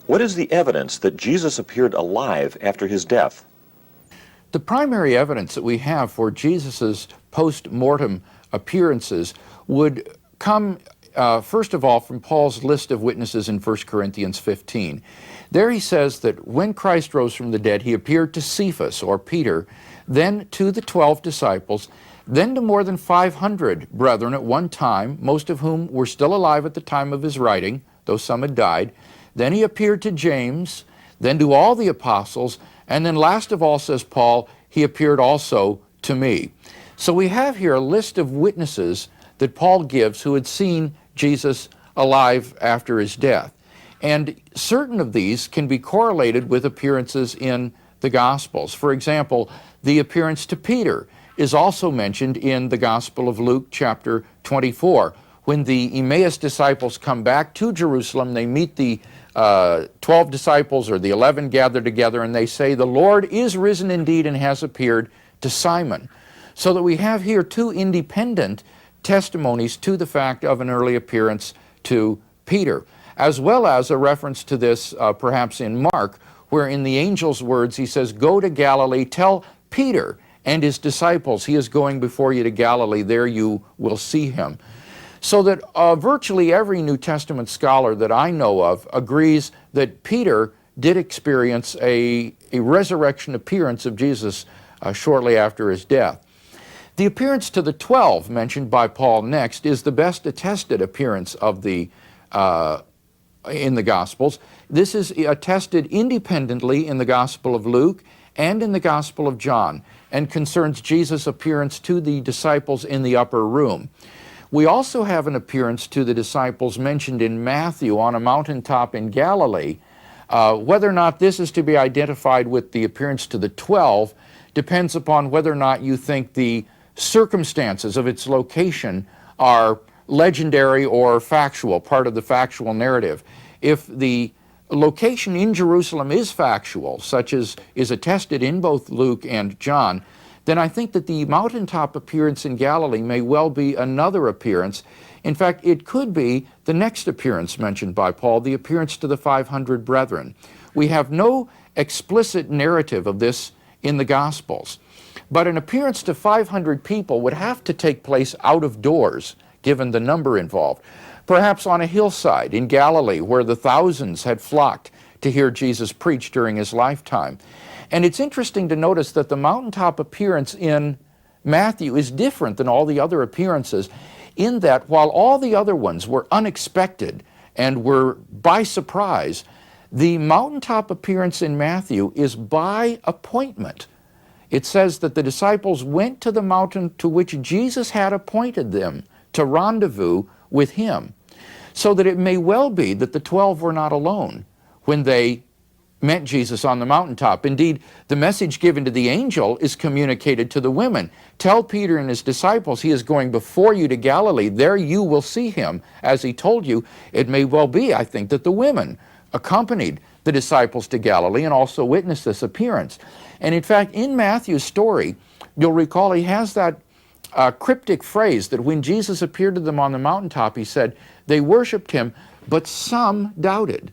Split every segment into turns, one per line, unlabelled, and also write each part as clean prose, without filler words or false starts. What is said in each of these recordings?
What is the evidence that Jesus appeared alive after his death?
The primary evidence that we have for Jesus' post-mortem appearances would come, first of all, from Paul's list of witnesses in 1 Corinthians 15. There he says that when Christ rose from the dead, he appeared to Cephas, or Peter, then to the 12 disciples, then to more than 500 brethren at one time, most of whom were still alive at the time of his writing, though some had died. Then he appeared to James, then to all the apostles, and then last of all, says Paul, he appeared also to me. So we have here a list of witnesses that Paul gives who had seen Jesus alive after his death. And certain of these can be correlated with appearances in the Gospels. For example, the appearance to Peter is also mentioned in the Gospel of Luke chapter 24. When the Emmaus disciples come back to Jerusalem, they meet the 12 disciples, or the 11 gathered together, and they say, "The Lord is risen indeed and has appeared to Simon." So that we have here two independent testimonies to the fact of an early appearance to Peter, as well as a reference to this perhaps in Mark, where in the angel's words he says, "Go to Galilee, tell Peter and his disciples he is going before you to Galilee, there you will see him." So that virtually every New Testament scholar that I know of agrees that Peter did experience a resurrection appearance of Jesus shortly after his death. The appearance to the 12 mentioned by Paul next is the best attested appearance of in the Gospels. This is attested independently in the Gospel of Luke and in the Gospel of John, and concerns Jesus' appearance to the disciples in the upper room. We also have an appearance to the disciples mentioned in Matthew on a mountaintop in Galilee. Whether or not this is to be identified with the appearance to the 12 depends upon whether or not you think the circumstances of its location are legendary or factual, part of the factual narrative. If the location in Jerusalem is factual, such as is attested in both Luke and John, then I think that the mountaintop appearance in Galilee may well be another appearance. In fact, it could be the next appearance mentioned by Paul, the appearance to the 500 brethren. We have no explicit narrative of this in the Gospels, but an appearance to 500 people would have to take place out of doors, given the number involved. Perhaps on a hillside in Galilee, where the thousands had flocked to hear Jesus preach during his lifetime. And it's interesting to notice that the mountaintop appearance in Matthew is different than all the other appearances, in that while all the other ones were unexpected and were by surprise, the mountaintop appearance in Matthew is by appointment. It says that the disciples went to the mountain to which Jesus had appointed them to rendezvous with him, so that it may well be that the 12 were not alone when they met Jesus on the mountaintop. Indeed, the message given to the angel is communicated to the women. "Tell Peter and his disciples he is going before you to Galilee. There you will see him, as he told you." It may well be, I think, that the women accompanied the disciples to Galilee and also witnessed this appearance. And in fact, in Matthew's story, you'll recall he has that cryptic phrase that when Jesus appeared to them on the mountaintop, he said, "They worshiped him, but some doubted."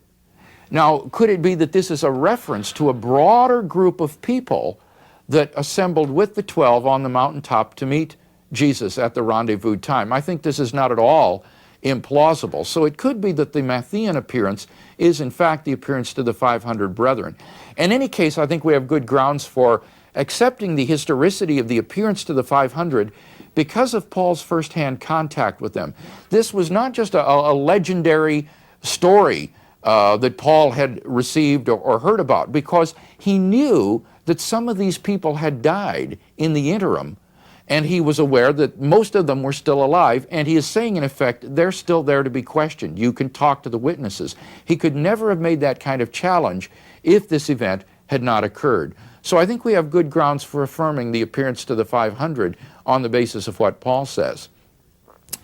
Now, could it be that this is a reference to a broader group of people that assembled with the 12 on the mountaintop to meet Jesus at the rendezvous time? I think this is not at all implausible. So it could be that the Matthean appearance is in fact the appearance to the 500 brethren. In any case, I think we have good grounds for accepting the historicity of the appearance to the 500 because of Paul's firsthand contact with them. This was not just a legendary story that Paul had received or heard about, because he knew that some of these people had died in the interim, and he was aware that most of them were still alive, and he is saying, in effect, they're still there to be questioned. You can talk to the witnesses. He could never have made that kind of challenge if this event had not occurred. So I think we have good grounds for affirming the appearance to the 500 on the basis of what Paul says.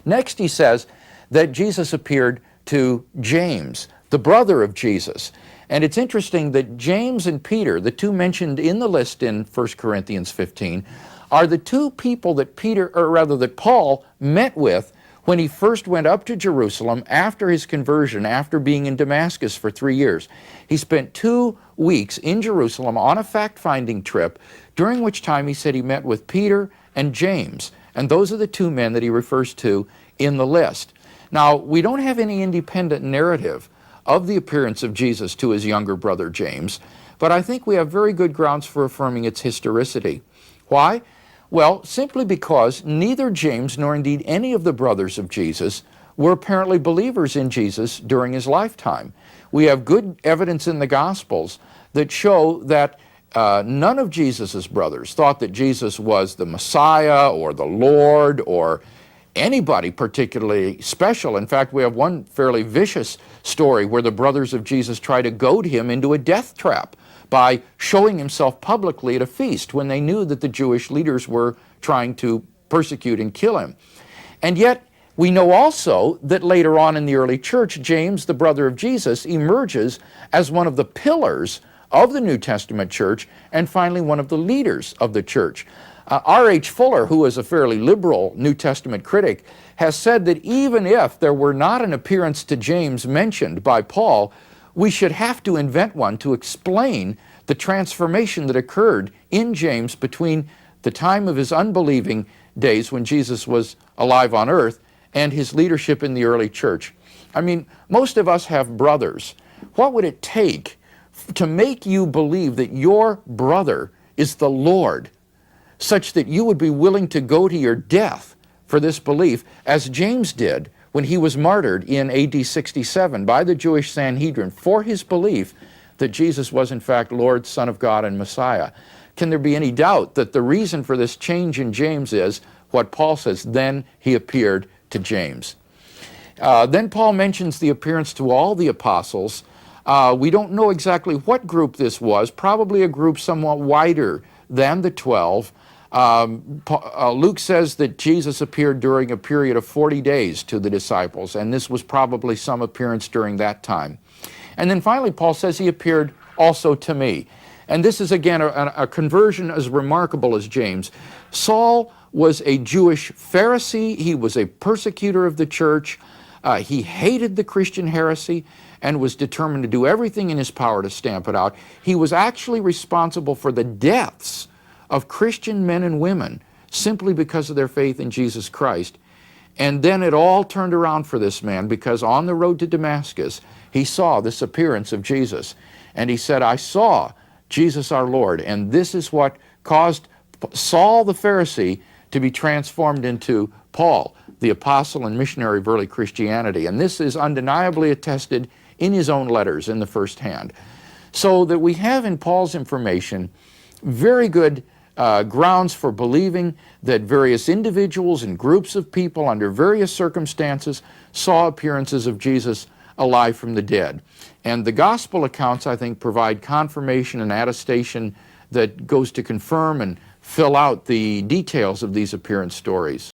Next, he says that Jesus appeared to James, the brother of Jesus. And it's interesting that James and Peter, the two mentioned in the list in 1 Corinthians 15, are the two people that that Paul met with when he first went up to Jerusalem after his conversion, after being in Damascus for 3 years. He spent 2 weeks in Jerusalem on a fact-finding trip, during which time he said he met with Peter and James, and those are the 2 men that he refers to in the list. Now, we don't have any independent narrative of the appearance of Jesus to his younger brother James, but I think we have very good grounds for affirming its historicity. Why? Well, simply because neither James nor indeed any of the brothers of Jesus were apparently believers in Jesus during his lifetime. We have good evidence in the Gospels that show that none of Jesus' brothers thought that Jesus was the Messiah or the Lord or anybody particularly special. In fact, we have one fairly vicious story where the brothers of Jesus try to goad him into a death trap by showing himself publicly at a feast when they knew that the Jewish leaders were trying to persecute and kill him. And yet, we know also that later on in the early church, James, the brother of Jesus, emerges as one of the pillars of the New Testament church and finally one of the leaders of the church. R.H. Fuller, who is a fairly liberal New Testament critic, has said that even if there were not an appearance to James mentioned by Paul, we should have to invent one to explain the transformation that occurred in James between the time of his unbelieving days when Jesus was alive on earth and his leadership in the early church. I mean, most of us have brothers. What would it take to make you believe that your brother is the Lord, such that you would be willing to go to your death for this belief, as James did when he was martyred in AD 67 by the Jewish Sanhedrin for his belief that Jesus was in fact Lord, Son of God, and Messiah? Can there be any doubt that the reason for this change in James is what Paul says, then he appeared to James. Then Paul mentions the appearance to all the apostles. We don't know exactly what group this was, probably a group somewhat wider than the 12. Luke says that Jesus appeared during a period of 40 days to the disciples, and this was probably some appearance during that time. And then finally, Paul says he appeared also to me. And this is again a conversion as remarkable as James. Saul was a Jewish Pharisee. He was a persecutor of the church. He hated the Christian heresy and was determined to do everything in his power to stamp it out. He was actually responsible for the deaths of Christian men and women simply because of their faith in Jesus Christ. And then it all turned around for this man, because on the road to Damascus, he saw this appearance of Jesus. And he said, I saw Jesus our Lord. And this is what caused Saul the Pharisee to be transformed into Paul, the apostle and missionary of early Christianity. And this is undeniably attested in his own letters in the first hand. So that we have in Paul's information very good grounds for believing that various individuals and groups of people under various circumstances saw appearances of Jesus alive from the dead. And the gospel accounts, I think, provide confirmation and attestation that goes to confirm and fill out the details of these appearance stories.